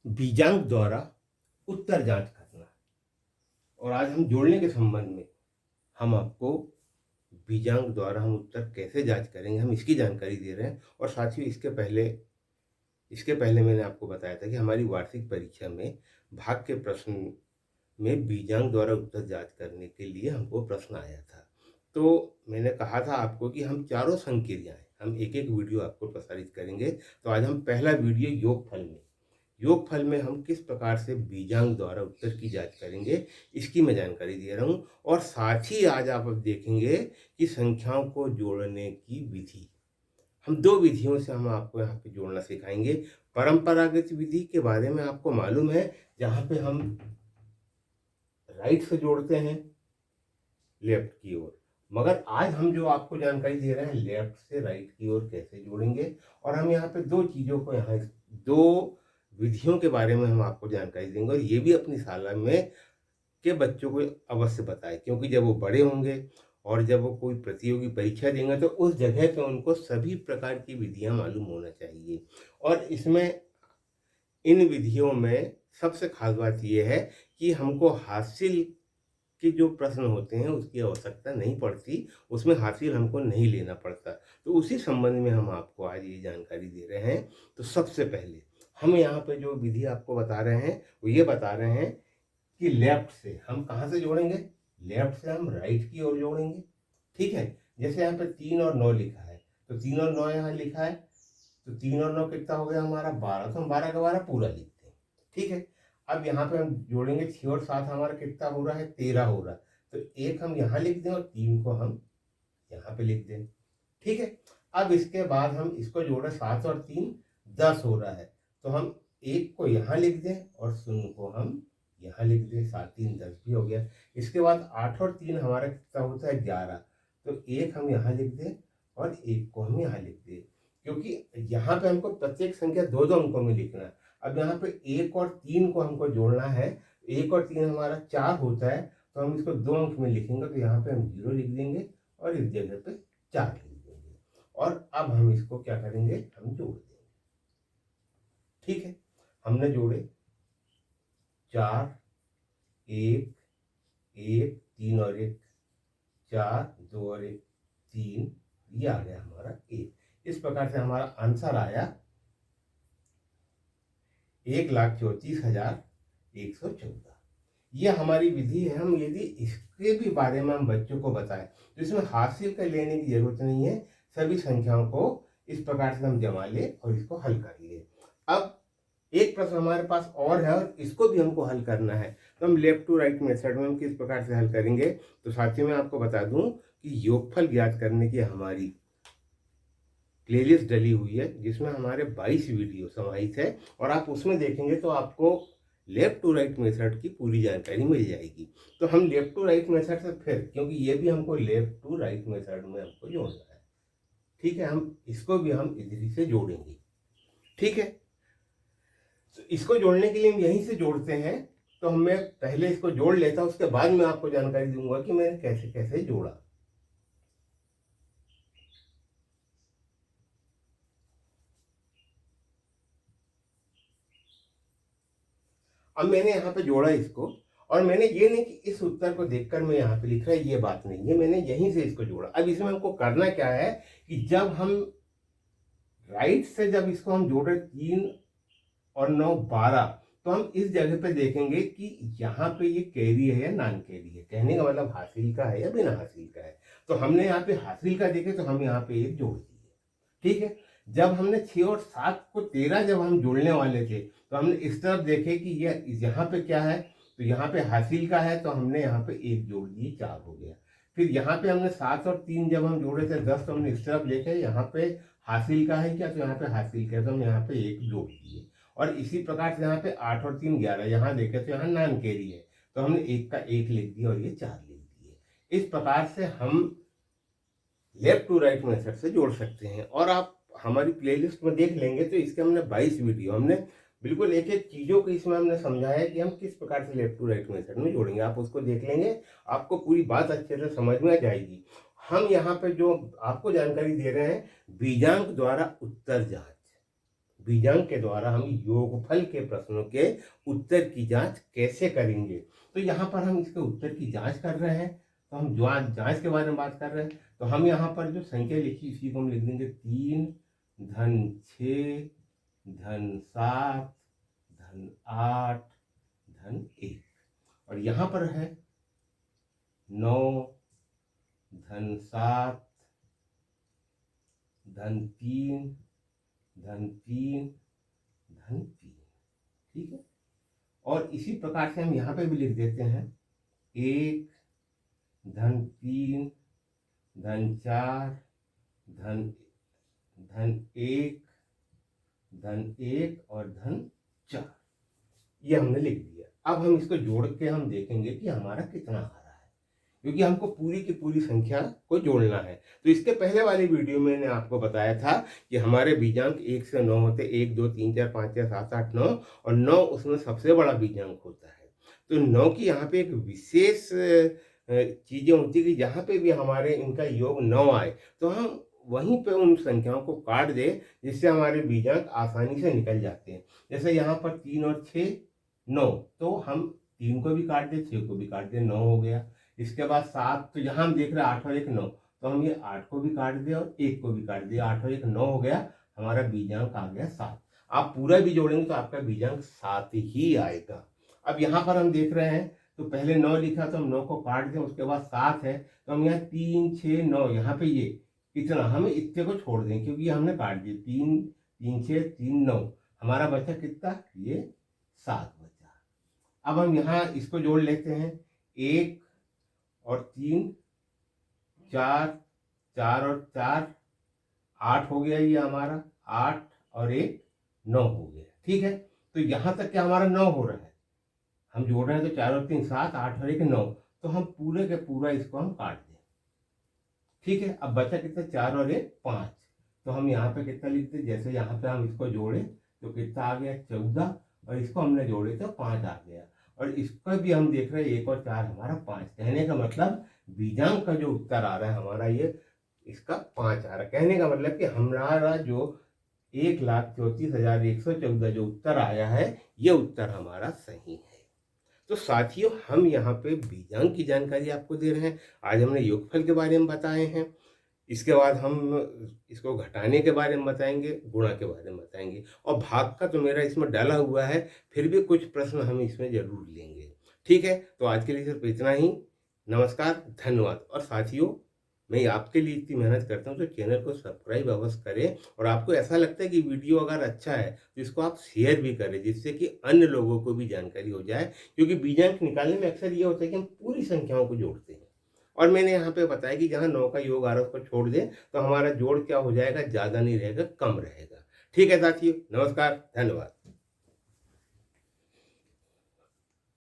बीजांक द्वारा उत्तर जांच करना। और आज हम जोड़ने के संबंध में हम आपको बीजांक द्वारा हम उत्तर कैसे जांच करेंगे, हम इसकी जानकारी दे रहे हैं। और साथ ही इसके पहले मैंने आपको बताया था कि हमारी वार्षिक परीक्षा में भाग के प्रश्न में बीजांक द्वारा उत्तर जांच करने के लिए हमको प्रश्न आया था। तो मैंने कहा था आपको कि हम चारों संक्रियाएं हम एक एक वीडियो आपको प्रसारित करेंगे। तो आज हम पहला वीडियो योगफल में हम किस प्रकार से बीजांक द्वारा उत्तर की जांच करेंगे, इसकी मैं जानकारी दे रहा हूं। और साथ ही आज आप अब देखेंगे कि संख्याओं को जोड़ने की विधि, हम दो विधियों से हम आपको यहाँ पे जोड़ना सिखाएंगे। परंपरागत विधि के बारे में आपको मालूम है, जहाँ पे हम राइट से जोड़ते हैं लेफ्ट की ओर, मगर आज हम जो आपको जानकारी दे रहे हैं लेफ्ट से राइट की ओर कैसे जोड़ेंगे। और हम यहाँ पे दो चीज़ों को दो विधियों के बारे में हम आपको जानकारी देंगे। और ये भी अपनी शाला में के बच्चों को अवश्य बताएं, क्योंकि जब वो बड़े होंगे और जब वो कोई प्रतियोगी परीक्षा देंगे तो उस जगह पे उनको सभी प्रकार की विधियां मालूम होना चाहिए। और इसमें इन विधियों में सबसे खास बात यह है कि हमको हासिल के जो प्रश्न होते हैं उसकी आवश्यकता नहीं पड़ती, उसमें हासिल हमको नहीं लेना पड़ता। तो उसी संबंध में हम आपको आज ये जानकारी दे रहे हैं। तो सबसे पहले हम यहाँ पे जो विधि आपको बता रहे हैं वो ये बता रहे हैं कि लेफ्ट से हम कहाँ से जोड़ेंगे, लेफ्ट से हम राइट की ओर जोड़ेंगे। ठीक है, जैसे यहाँ पे 3 और 9 लिखा है, तो 3 और 9 यहाँ लिखा है, तो 3 और 9 कितना हो गया हमारा 12, तो हम 12 का 12 पूरा लिखते हैं। ठीक है, अब यहाँ पे हम जोड़ेंगे 6 और 7, हमारा कितना हो रहा है 13 हो रहा है, तो 1 हम यहाँ लिख दें और 3 को हम यहाँ पे लिख दें। ठीक है, अब इसके बाद हम इसको जोड़े 7 और 3 10 हो रहा है, तो हम 1 को यहाँ लिख दें और 0 को हम यहाँ लिख दें, 7 3 10 भी हो गया। इसके बाद 8 और 3 हमारा कितना होता है 11, तो 1 हम यहाँ लिख दें और 1 को हम यहाँ लिख दें, क्योंकि यहाँ पे हमको प्रत्येक संख्या दो दो अंकों में लिखना है। अब यहाँ पे 1 और 3 को हमको जोड़ना है, 1 और 3 हमारा 4 होता है, तो हम इसको 2 अंक में लिखेंगे, तो यहाँ पे हम 0 लिख देंगे और इस जगह पे 4 लिख देंगे। और अब हम इसको क्या करेंगे, हम जोड़ देंगे। ठीक है, हमने जोड़े 4 1 1 3 और 1 4 2 और 1 3, ये आ गया हमारा 1। इस प्रकार से हमारा आंसर आया 1,34,114। ये हमारी विधि है। हम यदि इसके भी बारे में हम बच्चों को बताएं तो इसमें हासिल कर लेने की जरूरत नहीं है, सभी संख्याओं को इस प्रकार से हम जमा ले और इसको हल कर ले। अब एक प्रश्न हमारे पास और है और इसको भी हमको हल करना है, तो हम लेफ्ट टू राइट मेथड में हम किस प्रकार से हल करेंगे। तो साथियों मैं आपको बता दूं कि योगफल ज्ञात करने की हमारी प्लेलिस्ट डली हुई है, जिसमें हमारे 22 वीडियो समाहित है, और आप उसमें देखेंगे तो आपको लेफ्ट टू राइट मेथड की पूरी जानकारी मिल जाएगी। तो हम लेफ्ट टू राइट मेथड से फिर, क्योंकि ये भी हमको लेफ्ट टू राइट मेथड में हमको जोड़ना है। ठीक है, हम इसको भी हम इधर से जोड़ेंगे। ठीक है, तो इसको जोड़ने के लिए हम यहीं से जोड़ते हैं। तो मैं पहले इसको जोड़ लेता हूं, उसके बाद मैं आपको जानकारी दूंगा कि मैंने कैसे कैसे जोड़ा। अब मैंने यहाँ पे जोड़ा इसको, और मैंने ये नहीं कि इस उत्तर को देखकर मैं यहाँ पे लिख रहा है, ये बात नहीं है, मैंने यहीं से इसको जोड़ा। अब इसमें हमको करना क्या है कि जब हम राइट से जब इसको हम जोड़े 3 और 9 12, तो हम इस जगह पे देखेंगे कि यहाँ पे ये कैरी है या नॉन कैरी है, कहने का मतलब हासिल का है या बिना हासिल का है। तो हमने यहाँ पे हासिल का देखे तो हम यहाँ पे एक जोड़ दिए। ठीक है, जब हमने 6 और 7 को 13 जब हम जोड़ने वाले थे तो हमने इस तरफ देखे कि ये यहाँ पे क्या है, तो यहाँ पे हासिल का है, तो हमने यहाँ पे एक जोड़ दिए, 4 हो गया। फिर यहाँ पे हमने 7 और 3 जब हम जोड़े थे 10, तो हमने इस तरफ देखे यहाँ पे हासिल का है क्या, तो यहाँ पे हासिल का है, तो हम यहाँ पे एक जोड़ दिए। और इसी प्रकार से यहाँ पे 8 और 3 11, यहाँ देखे तो यहाँ नॉन कैरी है, तो हमने एक का एक लिख दिया और ये 4 लिख दिए। इस प्रकार से हम लेफ्ट टू राइट मेथड से जोड़ सकते हैं। और आप हमारी प्लेलिस्ट में देख लेंगे तो इसके हमने 22 वीडियो, हमने बिल्कुल एक एक चीज़ों को इसमें हमने समझाया कि हम किस प्रकार से लेफ्ट टू राइट मेथड में जोड़ेंगे। आप उसको देख लेंगे, आपको पूरी बात अच्छे से समझ में आ जाएगी। हम यहाँ पे जो आपको जानकारी दे रहे हैं बीजांक द्वारा उत्तर जांच, बीजांक के द्वारा हम योगफल के प्रश्नों के उत्तर की जांच कैसे करेंगे। तो यहाँ पर हम इसके उत्तर की जांच कर रहे हैं, तो हम जांच के बारे में बात कर रहे हैं। तो हम यहाँ पर जो संख्या लिखी इसी को हम लिख देंगे 3 धन 6 धन 7 धन 8 धन 1, और यहाँ पर है 9 धन 7 धन 3 धन 3 धन 3। ठीक है, और इसी प्रकार से हम यहाँ पे भी लिख देते हैं 1 धन 3 धन 4 धन 1 धन 1 और धन 4, ये हमने लिख दिया। अब हम इसको जोड़ के हम देखेंगे कि हमारा कितना आ रहा है, क्योंकि हमको पूरी की पूरी संख्या को जोड़ना है। तो इसके पहले वाली वीडियो में मैंने आपको बताया था कि हमारे बीजांक 1 से 9 होते, 1 2 3 4 5 6 7 8 9, और 9 उसमें सबसे बड़ा बीजांक होता है। तो 9 की यहाँ पे एक विशेष चीज़ें होती है कि जहाँ पे भी हमारे इनका योग 9 आए तो हम वहीं पे उन संख्याओं को काट दें, जिससे हमारे बीजांक आसानी से निकल जाते हैं। जैसे यहाँ पर 3 और 6 9, तो हम 3 को भी काट दें, 6 को भी काट दें, 9 हो गया। इसके बाद 7, तो यहाँ हम देख रहे हैं 8 और 1 9, तो हम ये 8 को भी काट दें और 1 को भी काट दें, 8 और 1 9 हो गया, हमारा बीजांक आ गया 7। आप पूरा भी जोड़ेंगे तो आपका बीजांक 7 ही आएगा। अब यहाँ पर हम देख रहे हैं, तो पहले 9 लिखा तो हम 9 को काट दें, उसके बाद 7 है, तो हम यहाँ 3 6 9, यहाँ पे ये इतना हमें इतने को छोड़ दें, क्योंकि हमने काट दिए 3 3 6 3 9, हमारा बचा कितना, ये 7 बचा। अब हम यहाँ इसको जोड़ लेते हैं, 1 और 3 4, 4 और 4 8 हो गया, ये हमारा 8 और 1 9 हो गया। ठीक है, तो यहाँ तक क्या हमारा 9 हो रहा है, हम जोड़ रहे हैं तो 4 और 3 7, 8 और 1 9, तो हम पूरे के पूरा इसको हम काट दें। ठीक है, अब बचा कितना, 4 और 1 5, तो हम यहाँ पे कितना लिखते हैं, जैसे यहाँ पे हम इसको जोड़े तो कितना आ गया 14, और इसको हमने जोड़े तो 5 आ गया, और इसको भी हम देख रहे हैं 1 और 4 हमारा 5। कहने का मतलब बीजांक का जो उत्तर आ रहा है हमारा, ये इसका 5 आ रहा है। कहने का मतलब कि हमारा जो 1,34,114 जो उत्तर आया है, ये उत्तर हमारा सही है। तो साथियों, हम यहाँ पे बीजांक की जानकारी आपको दे रहे हैं। आज हमने योगफल के बारे में बताए हैं, इसके बाद हम इसको घटाने के बारे में बताएंगे, गुणा के बारे में बताएंगे, और भाग का तो मेरा इसमें डाला हुआ है, फिर भी कुछ प्रश्न हम इसमें जरूर लेंगे। ठीक है, तो आज के लिए सिर्फ इतना ही। नमस्कार, धन्यवाद। और साथियों, मैं आपके लिए इतनी मेहनत करता हूँ तो चैनल को सब्सक्राइब अवश्य करें, और आपको ऐसा लगता है कि वीडियो अगर अच्छा है तो इसको आप शेयर भी करें, जिससे कि अन्य लोगों को भी जानकारी हो जाए। क्योंकि बीजांक निकालने में अक्सर ये होता है कि हम पूरी संख्याओं को जोड़ते हैं, और मैंने यहाँ पे बताया कि जहाँ 9 का योग आ रहा है उसको छोड़ दें तो हमारा जोड़ क्या हो जाएगा, ज़्यादा नहीं रहेगा, कम रहेगा। ठीक है साथियों, नमस्कार, धन्यवाद।